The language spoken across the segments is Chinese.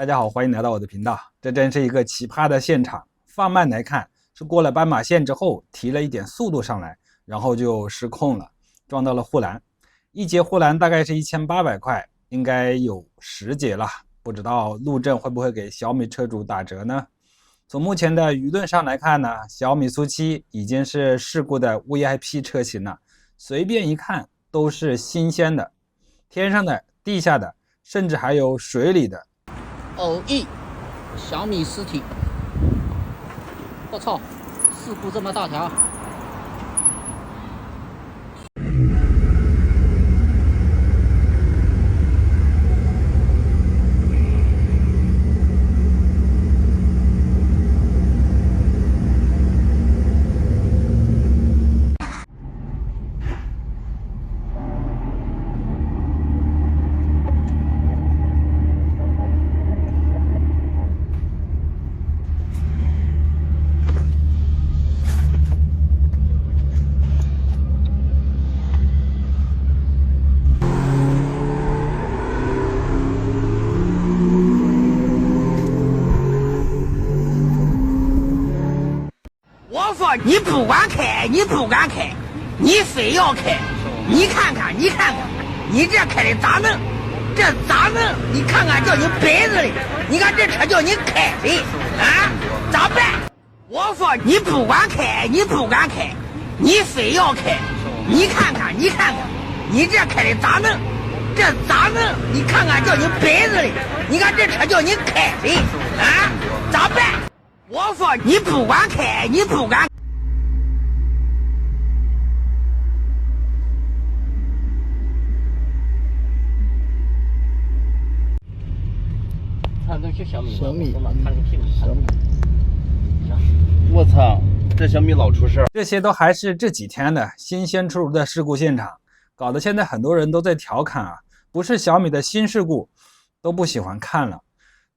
大家好，欢迎来到我的频道。这真是一个奇葩的现场。放慢来看，是过了斑马线之后提了一点速度上来，然后就失控了，撞到了护栏。一节护栏大概是1800块，应该有10节了。不知道路政会不会给小米车主打折呢？从目前的舆论上来看呢，小米SU7已经是事故的 VIP 车型了，随便一看都是新鲜的，天上的、地下的，甚至还有水里的。偶遇小米尸体，我操！事故这么大条。我说你不管开，你不敢开，你非要开，你看看，你看看，你这开的咋能？这咋能？你看看叫你摆着的，你看这车叫你开的啊？咋办？我说你不管开，你不敢开，你非要开，你看看，你看看，你这开的咋能？这咋能？你看看叫你摆着的，你看这车叫你开的啊？咋办？我说你不管开，你不敢。看这是小米，小米，看这个屁股，小米。我操，这小米老出事儿。这些都还是这几天的新鲜出炉的事故现场，搞得现在很多人都在调侃啊，不是小米的新事故都不喜欢看了。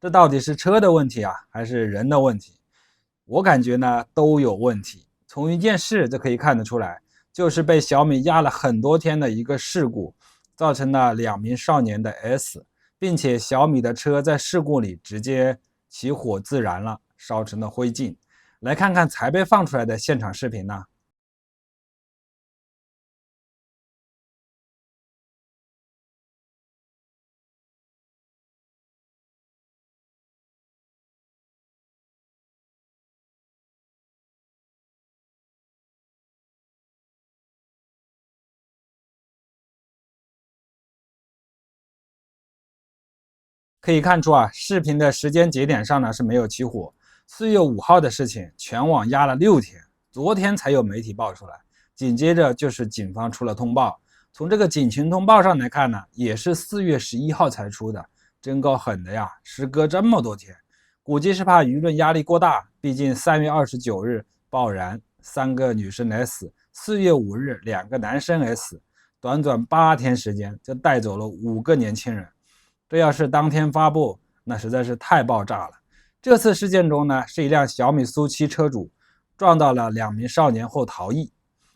这到底是车的问题啊，还是人的问题？我感觉呢都有问题。从一件事就可以看得出来，就是被小米压了很多天的一个事故，造成了2名少年的 S， 并且小米的车在事故里直接起火自燃了，烧成了灰烬。来看看才被放出来的现场视频呢。可以看出啊，视频的时间节点上呢是没有起火。4月5号的事情，全网压了6天，昨天才有媒体爆出来，紧接着就是警方出了通报。从这个警情通报上来看呢，也是4月11号才出的，真够狠的呀！时隔这么多天，估计是怕舆论压力过大。毕竟3月29日爆燃，3个女生 S，4月5日2个男生 S， 短短8天时间就带走了5个年轻人。这要是当天发布，那实在是太爆炸了。这次事件中呢，是一辆小米SU7车主撞到了2名少年后逃逸，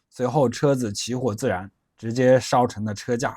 随后车子起火自燃，直接烧成了车架。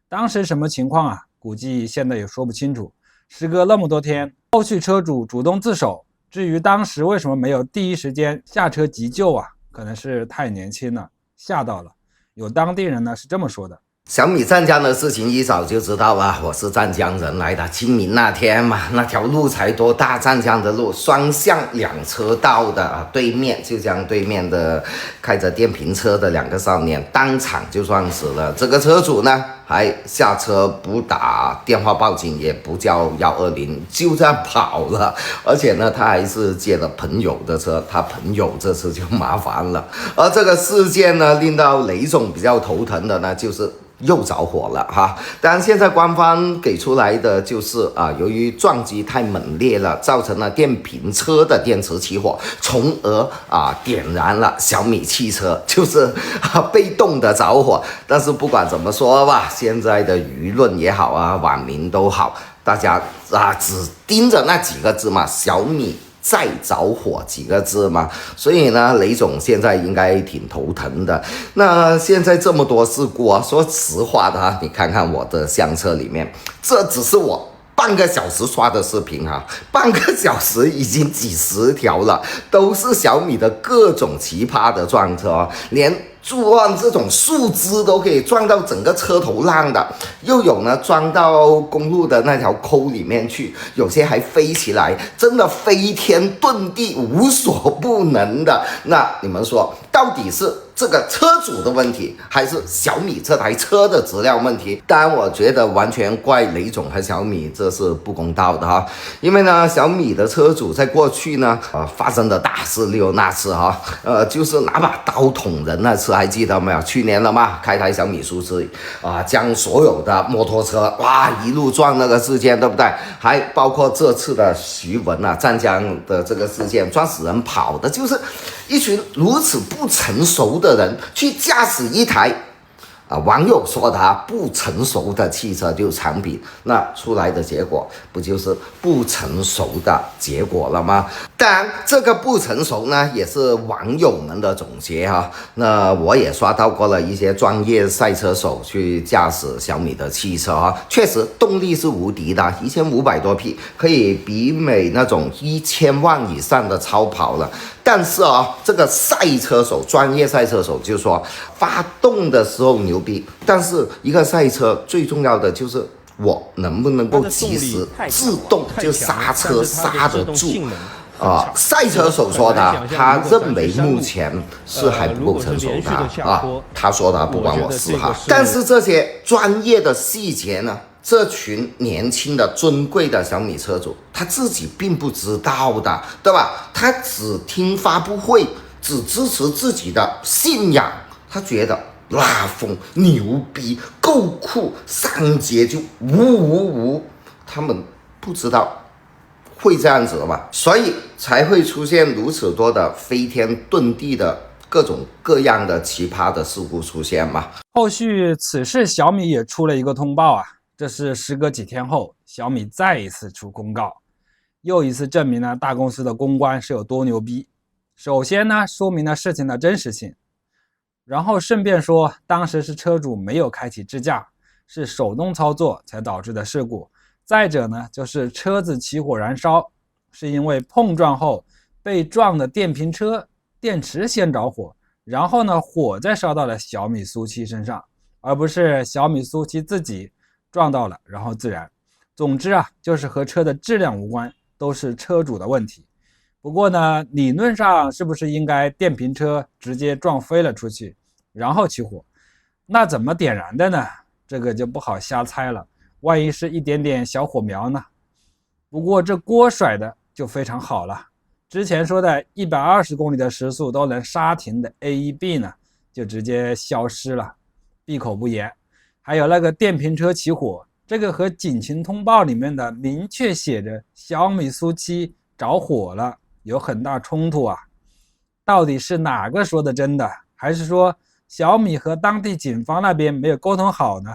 当时什么情况啊？估计现在也说不清楚。时隔那么多天，后续车主主动自首。至于当时为什么没有第一时间下车急救啊？可能是太年轻了，吓到了。有当地人呢是这么说的。小米湛江的事情一早就知道了，我是湛江人来的。清明那天嘛，那条路才多大，湛江的路双向2车道的啊，对面就将对面的开着电瓶车的2个少年当场就撞死了。这个车主呢，还下车不打电话报警，也不叫120，就这样跑了。而且呢，他还是借了朋友的车，他朋友这次就麻烦了。而这个事件呢，令到雷总比较头疼的呢，就是又着火了哈。当然现在官方给出来的就是由于撞击太猛烈了，造成了电瓶车的电池起火，从而点燃了小米汽车，就是被动的着火。但是不管怎么说吧，现在的舆论也好网民都好，大家只盯着那几个字嘛，小米再着火几个字嘛，所以呢，雷总现在应该挺头疼的。那现在这么多事故说实话的你看看我的相册里面，这只是我半个小时刷的视频哈，半个小时已经几十条了，都是小米的各种奇葩的撞车，连撞这种树枝都可以撞到整个车头烂的，又有呢撞到公路的那条沟里面去，有些还飞起来，真的飞天遁地，无所不能的。那你们说，到底是这个车主的问题，还是小米这台车的质量问题？当然，我觉得完全怪雷总和小米，这是不公道的哈。因为呢，小米的车主在过去呢，发生的大事例如那次哈，就是拿把刀捅人那次，还记得没有？去年了嘛，开台小米书车将所有的摩托车一路撞那个事件，对不对？还包括这次的徐闻湛江的这个事件，撞死人跑的，就是一群如此不成熟的人去驾驶一台网友说他不成熟的汽车，就是产品，那出来的结果不就是不成熟的结果了吗？当然，这个不成熟呢，也是网友们的总结哈。那我也刷到过了一些专业赛车手去驾驶小米的汽车哈，确实动力是无敌的，1500多匹，可以媲美那种1000万以上的超跑了。但是这个赛车手，专业赛车手就说，发动的时候牛逼，但是一个赛车最重要的就是我能不能够及时自动就刹车刹得住。赛车手说的，他认为目前是还不够成熟的他说的不关我事哈。但是这些专业的细节呢，这群年轻的尊贵的小米车主他自己并不知道的，对吧？他只听发布会，只支持自己的信仰，他觉得拉风牛逼够酷，上街就呜，他们不知道会这样子的嘛，所以才会出现如此多的飞天遁地的各种各样的奇葩的事故出现嘛。后续此事小米也出了一个通报这是时隔几天后，小米再一次出公告，又一次证明了大公司的公关是有多牛逼。首先呢，说明了事情的真实性，然后顺便说，当时是车主没有开启支架，是手动操作才导致的事故。再者呢，就是车子起火燃烧，是因为碰撞后被撞的电瓶车电池先着火，然后呢，火再烧到了小米苏7身上，而不是小米苏7自己撞到了然后自燃。总之就是和车的质量无关，都是车主的问题。不过呢，理论上是不是应该电瓶车直接撞飞了出去，然后起火？那怎么点燃的呢？这个就不好瞎猜了，万一是一点点小火苗呢？不过这锅甩的就非常好了，之前说的120公里的时速都能刹停的 AEB 呢，就直接消失了，闭口不言。还有那个电瓶车起火，这个和警情通报里面的明确写着小米苏7着火了有很大冲突到底是哪个说的真的，还是说小米和当地警方那边没有沟通好呢？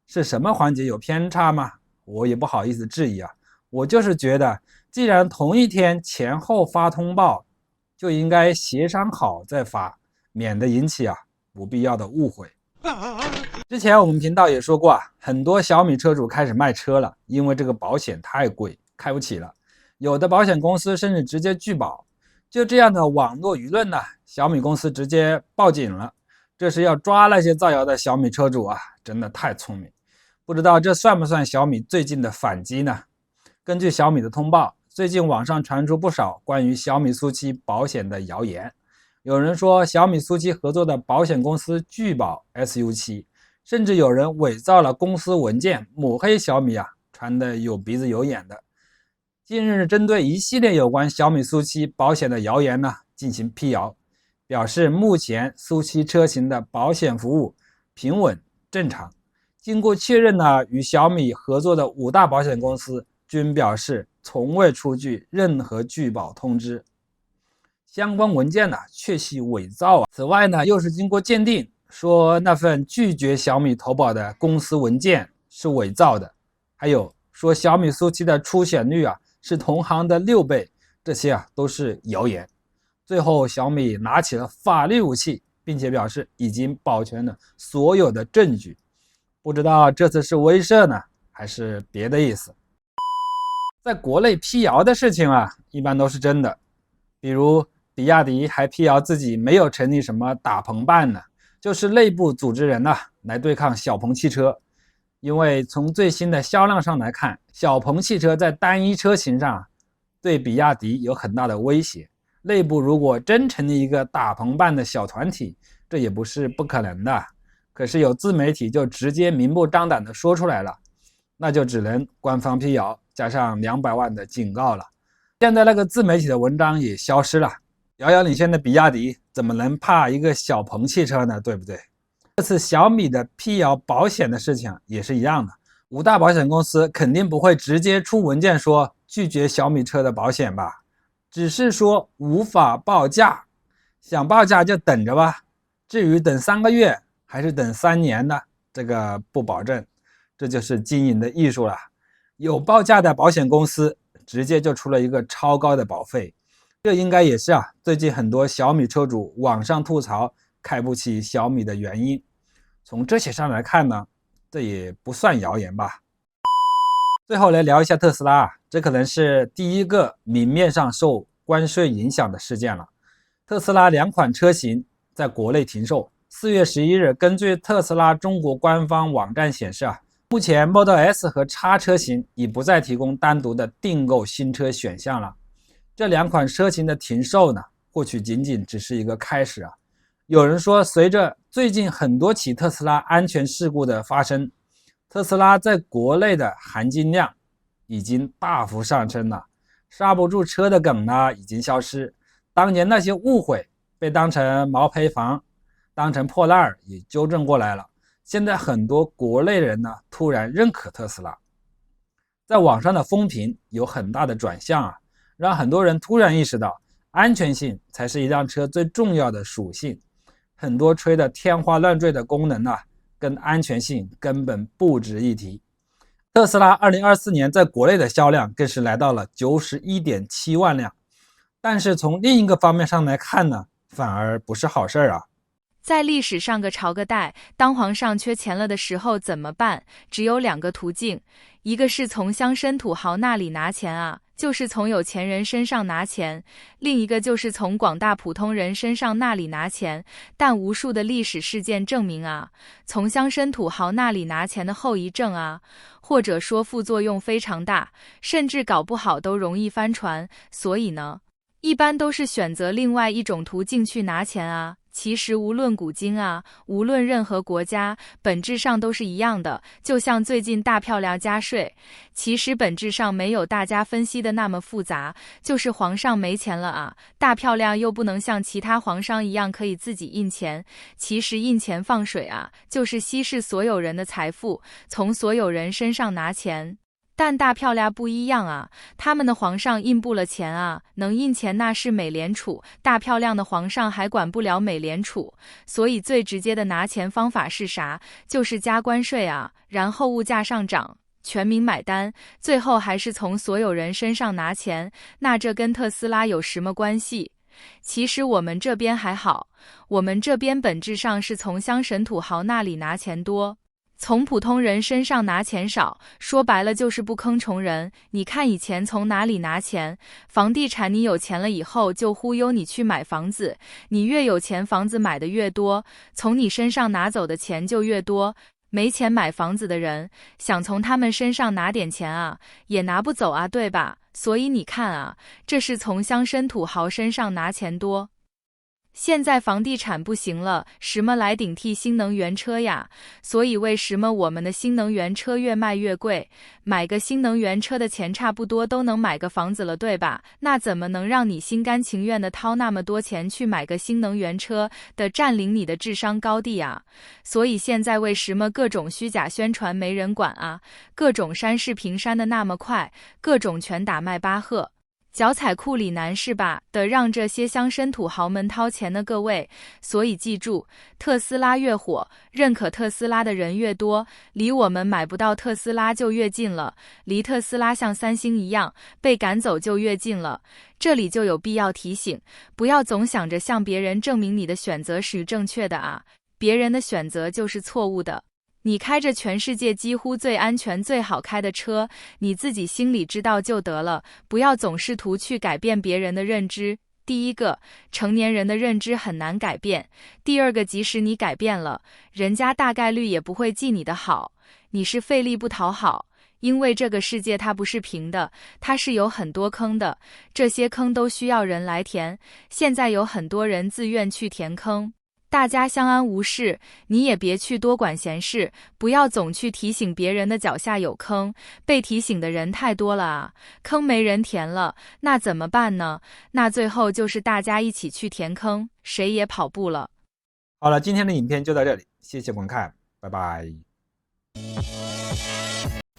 是什么环节有偏差吗？我也不好意思质疑我就是觉得既然同一天前后发通报，就应该协商好再发，免得引起不必要的误会。之前我们频道也说过很多小米车主开始卖车了，因为这个保险太贵，开不起了。有的保险公司甚至直接拒保。就这样的网络舆论呢，小米公司直接报警了，这是要抓那些造谣的小米车主真的太聪明。不知道这算不算小米最近的反击呢？根据小米的通报，最近网上传出不少关于小米苏7保险的谣言。有人说小米苏7合作的保险公司拒保 SU7， 甚至有人伪造了公司文件抹黑小米传得有鼻子有眼的。近日针对一系列有关小米苏7保险的谣言呢进行辟谣，表示目前苏7车型的保险服务平稳正常。经过确认呢，与小米合作的5大保险公司均表示从未出具任何拒保通知，相关文件呢确系伪造此外呢，又是经过鉴定，说那份拒绝小米投保的公司文件是伪造的，还有说小米苏7的出险率是同行的6倍，这些都是谣言。最后小米拿起了法律武器，并且表示已经保全了所有的证据。不知道这次是威慑呢，还是别的意思。在国内辟谣的事情啊，一般都是真的。比如比亚迪还辟谣自己没有成立什么大鹏办呢，就是内部组织人来对抗小鹏汽车。因为从最新的销量上来看，小鹏汽车在单一车型上对比亚迪有很大的威胁。内部如果真成立一个大鹏办的小团体，这也不是不可能的。可是有自媒体就直接明目张胆的说出来了，那就只能官方辟谣加上200万的警告了。现在那个自媒体的文章也消失了，遥遥领先的比亚迪怎么能怕一个小鹏汽车呢？对不对？这次小米的辟谣保险的事情也是一样的，5大保险公司肯定不会直接出文件说拒绝小米车的保险吧，只是说无法报价，想报价就等着吧。至于等3个月还是等3年呢，这个不保证。这就是经营的艺术了。有报价的保险公司直接就出了一个超高的保费，这应该也是最近很多小米车主网上吐槽开不起小米的原因。从这些上来看呢，这也不算谣言吧。最后来聊一下特斯拉，这可能是第一个明面上受关税影响的事件了。特斯拉2款车型在国内停售。4月11日，根据特斯拉中国官方网站显示目前 Model S 和 X 车型已不再提供单独的订购新车选项了。这2款车型的停售呢，或许仅仅只是一个开始有人说，随着最近很多起特斯拉安全事故的发生，特斯拉在国内的含金量已经大幅上升了，刹不住车的梗呢已经消失，当年那些误会被当成毛坯房，当成破烂也纠正过来了。现在很多国内人呢突然认可特斯拉，在网上的风评有很大的转向让很多人突然意识到安全性才是一辆车最重要的属性。很多吹得天花乱坠的功能跟安全性根本不值一提。特斯拉2024年在国内的销量更是来到了 91.7 万辆，但是从另一个方面上来看呢，反而不是好事在历史上个朝个代，当皇上缺钱了的时候怎么办？只有2个途径，一个是从乡绅土豪那里拿钱就是从有钱人身上拿钱，另一个就是从广大普通人身上那里拿钱。但无数的历史事件证明从乡绅土豪那里拿钱的后遗症或者说副作用非常大，甚至搞不好都容易翻船。所以呢，一般都是选择另外一种途径去拿钱其实无论古今无论任何国家，本质上都是一样的。就像最近大漂亮加税，其实本质上没有大家分析的那么复杂，就是皇上没钱了大漂亮又不能像其他皇上一样可以自己印钱。其实印钱放水就是稀释所有人的财富，从所有人身上拿钱。但大漂亮不一样他们的皇上印不了钱能印钱那是美联储，大漂亮的皇上还管不了美联储。所以最直接的拿钱方法是啥？就是加关税然后物价上涨，全民买单，最后还是从所有人身上拿钱。那这跟特斯拉有什么关系？其实我们这边还好，我们这边本质上是从乡绅土豪那里拿钱多，从普通人身上拿钱少，说白了就是不坑穷人。你看以前从哪里拿钱？房地产，你有钱了以后就忽悠你去买房子，你越有钱房子买的越多，从你身上拿走的钱就越多。没钱买房子的人，想从他们身上拿点钱也拿不走对吧？所以你看这是从乡绅土豪身上拿钱多。现在房地产不行了，什么来顶替新能源车呀？所以为什么我们的新能源车越卖越贵？买个新能源车的钱差不多都能买个房子了，对吧？那怎么能让你心甘情愿的掏那么多钱去买个新能源车的占领你的智商高地所以现在为什么各种虚假宣传没人管各种删视频删的那么快，各种拳打迈巴赫，脚踩库里南是吧？的让这些乡绅土豪们掏钱的各位。所以记住，特斯拉越火，认可特斯拉的人越多，离我们买不到特斯拉就越近了，离特斯拉像三星一样被赶走就越近了。这里就有必要提醒，不要总想着向别人证明你的选择是正确的别人的选择就是错误的。你开着全世界几乎最安全最好开的车，你自己心里知道就得了，不要总试图去改变别人的认知。第一个，成年人的认知很难改变。第二个，即使你改变了，人家大概率也不会记你的好，你是费力不讨好。因为这个世界它不是平的，它是有很多坑的，这些坑都需要人来填。现在有很多人自愿去填坑，大家相安无事，你也别去多管闲事，不要总去提醒别人的脚下有坑，被提醒的人太多了啊，坑没人填了，那怎么办呢？那最后就是大家一起去填坑，谁也跑不了。好了，今天的影片就到这里，谢谢观看，拜拜。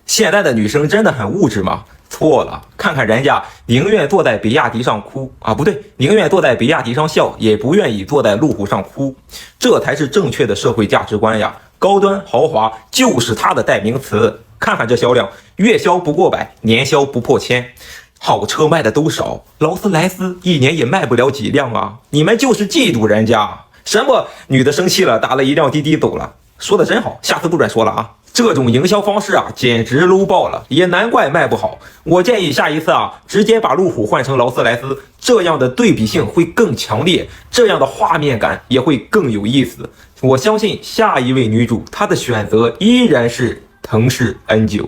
现在的女生真的很物质吗？错了，看看人家宁愿坐在比亚迪上哭啊，不对，宁愿坐在比亚迪上笑，也不愿意坐在路虎上哭，这才是正确的社会价值观呀！高端豪华就是它的代名词。看看这销量，月销不过百，年销不破千，好车卖的都少，劳斯莱斯一年也卖不了几辆啊！你们就是嫉妒人家。什么女的生气了，打了一辆滴滴走了，说的真好，下次不准说了啊！这种营销方式啊，简直 low 爆了，也难怪卖不好。我建议下一次啊，直接把路虎换成劳斯莱斯，这样的对比性会更强烈，这样的画面感也会更有意思。我相信下一位女主她的选择依然是腾势 N9。